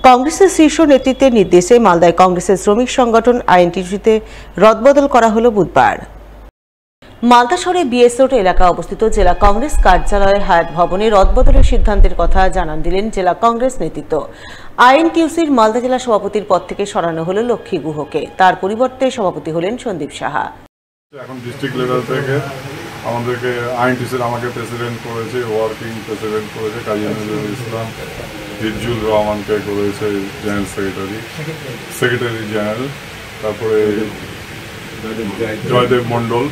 কংগ্রেসের শীর্ষ নেতৃত্বের নির্দেশে মালদায় কংগ্রেসের শ্রমিক সংগঠন আইএনটিইউসিতে রদবদল করা হলো বুধবার। মালদা শহরে বিএস রোড এলাকা অবস্থিত জেলা কংগ্রেস কার্যালয়ের হায়াত ভবনে রদবদলের সিদ্ধান্তের কথা জানান দিলেন জেলা কংগ্রেস নেতৃত্ব। আইএনটিইউসির মালদা জেলা সভাপতির পদ থেকে সরানো হলো লক্ষ্মী গুহকে, তার পরিবর্তে সভাপতি হলেন সন্দীপ সাহা। এখন ডিস্ট্রিক্ট লেভেল থেকে আমাদেরকে আইএনটিইউসির আমাকে প্রেসিডেন্ট করেছে, ওয়ার্কিং প্রেসিডেন্ট করেছে কাজী নজরুল ইসলাম, হিজুল রহমানকে করেছে জেনারেল সেক্রেটারি জেনারেল, তারপরে জয়দেব মন্ডল,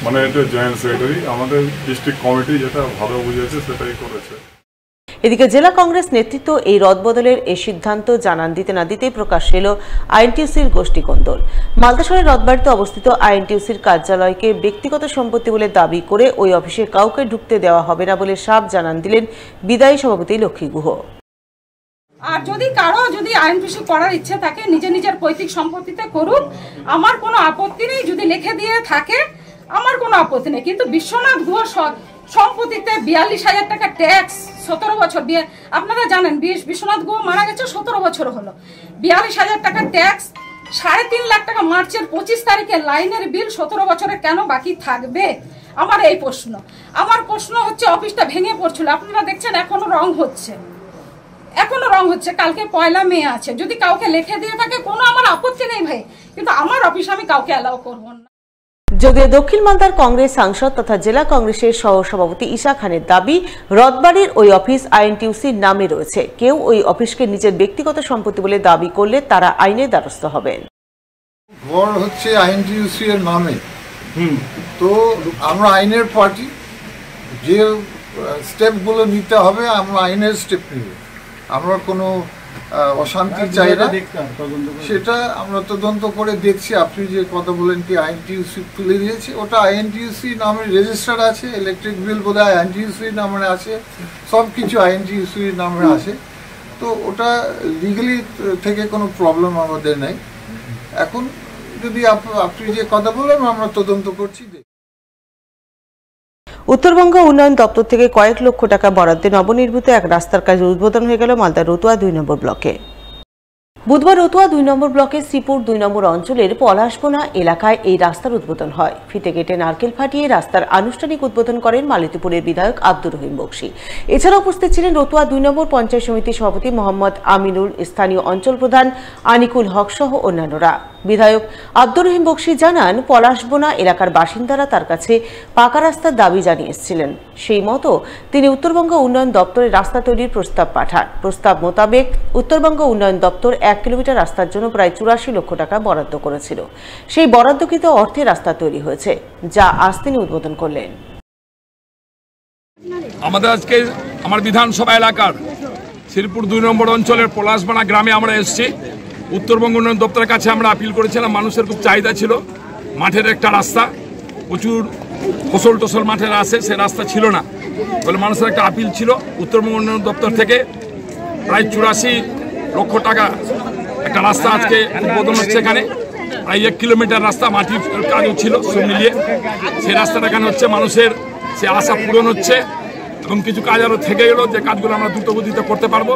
মানে এটা জেনারেল সেক্রেটারি। আমাদের ডিস্ট্রিক্ট কমিটি যেটা ভালো বুঝেছে সেটাই করেছে। এদিকে জেলা কংগ্রেস নেতৃত্ব এই রদবদলের এই সিদ্ধান্ত জানান দিতে না দিতেই প্রকাশ এলো আইএনটিইউসির গোষ্ঠী কোন্দল। মালদা শহরের রথবাড়িতে অবস্থিত আইএনটিইউসির কার্যালয়কে ব্যক্তিগত সম্পত্তি বলে দাবি করে ওই অফিসে কাউকে ঢুকতে দেওয়া হবে না বলে সাফ জানান দিলেন বিদায়ী সভাপতি লক্ষ্মী গুহ। আর যদি কারো আইএনটিইউসি করার ইচ্ছে থাকে নিজের পৈতৃক সম্পত্তিতে করুক, আমার কোনো আপত্তি নেই। যদি লিখে দিয়ে থাকে আমার কোনো আপত্তি নেই, কিন্তু বিশ্বনাথ গুহ সম্পত্তিতে 42,000 টাকা ট্যাক্স, 17 বছর আপনারা জানেন বিশ্বনাথ গুহ মারা গেছে 17 বছর হলো। 42,000 টাকা ট্যাক্স, 3.5 লাখ টাকা মার্চের 25 তারিখে লাইনের বিল 17 বছরে কেন বাকি থাকবে? আমার এই প্রশ্ন। আমার প্রশ্ন হচ্ছে অফিসটা ভেঙে পড়ছিল, আপনারা দেখছেন এখনো রং হচ্ছে, কালকে 1 মে আছে। যদি কাউকে লিখে দিয়ে থাকে কোনো আমার আপত্তি নেই ভাই, কিন্তু আমার অফিস আমি কাউকে অ্যালাউ করব না। যদিও দক্ষিণ মালদার কংগ্রেস সাংসদ তথা জেলা কংগ্রেসের সহ সভাপতি ঈশা খানের দাবি, রথবাড়ির ওই অফিস আইএনটিইউসির নামে রয়েছে। কেউ ওই অফিসকে নিজের ব্যক্তিগত সম্পত্তি বলে দাবি করলে তারা আইনের দ্বারস্থ হবেন। ঘর হচ্ছে আইএনটিইউসি এর নামে, তো আমরা আইনের পার্টি, যে স্টেপগুলো নিতে হবে আমরা আইনের স্টেপ নিব। আমরা কোনো অশান্তি চাই না, সেটা আমরা তদন্ত করে দেখছি। আপনি যে কথা বলেন কি আইএনটিইউসি তুলে দিয়েছে, ওটা আইএনটিইউসি নামে রেজিস্টার্ড আছে, ইলেকট্রিক বিল বোধহয় আইএনটিইউসি নামে আছে, সব কিছু আইএনটিইউসি নামে আছে। তো ওটা লিগালি থেকে কোনো প্রবলেম আমাদের নেই। এখন যদি আপনি যে কথা বলেন আমরা তদন্ত করছি। উত্তরবঙ্গ উন্নয়ন দপ্তর থেকে কয়েক লক্ষ টাকা বরাদ্দে নবনির্মিত এক রাস্তার কাজ উদ্বোধন হয়ে গেল মালদা রতুয়া 2 নম্বর ব্লকে। বুধবার রতুয়া 2 নম্বর ব্লকের শ্রীপুর 2 নম্বর অঞ্চলের পলাশবোনা এলাকায় এই রাস্তার উদ্বোধন হয়। ফিতে কেটে নারকেল ফাটিয়ে রাস্তার আনুষ্ঠানিক উদ্বোধন করেন মালতীপুরের বিধায়ক আব্দুর রহিম বক্সী। এছাড়া উপস্থিত ছিলেন রতুয়া 2 নম্বর পঞ্চায়েত সমিতির সভাপতি মোহাম্মদ আমিনুল, স্থানীয় অঞ্চল প্রধান আনিকুল হক সহ অন্যান্যরা। বিধায়ক আব্দুর রহিম বক্সী জানান, পলাশবোনা এলাকার বাসিন্দারা তার কাছে পাকা রাস্তার দাবি জানিয়ে এসেছিলেন। সেই মতো তিনি উত্তরবঙ্গ উন্নয়ন দপ্তরে রাস্তা তৈরির প্রস্তাব পাঠান। প্রস্তাব মোতাবেক উত্তরবঙ্গ উন্নয়ন দপ্তর 1 কিলোমিটার রাস্তার জন্য প্রায় 84 লক্ষ টাকা বরাদ্দ করেছিল। সেই বরাদ্দকৃত অর্থে রাস্তা তৈরি হয়েছে, যা আজ তিনি উদ্বোধন করলেন। আমাদের আজকে আমার বিধানসভা এলাকার শ্রীপুর 2 নম্বর অঞ্চলের পলাশবোনা গ্রামে আমরা এসেছি। উত্তরবঙ্গ উন্নয়ন দপ্তরের কাছে আমরা আপিল করেছিলাম, মানুষের খুব চাহিদা ছিল মাঠের একটা রাস্তা, প্রচুর ফসল টসল মাঠের আসে, সে রাস্তা ছিল না বলে মানুষের একটা আপিল ছিল। উত্তরবঙ্গ উন্নয়ন দপ্তর থেকে প্রায় 84 লক্ষ টাকা একটা রাস্তা আজকে উদ্বোধন হচ্ছে। এখানে প্রায় 1 কিলোমিটার রাস্তা, মাটির কাজও ছিল সব মিলিয়ে। সেই রাস্তাটা এখানে হচ্ছে, মানুষের সে আশা পূরণ হচ্ছে এবং কিছু কাজ আরও থেকে গেল, যে কাজগুলো আমরা দ্রুত গতিতে করতে পারবো।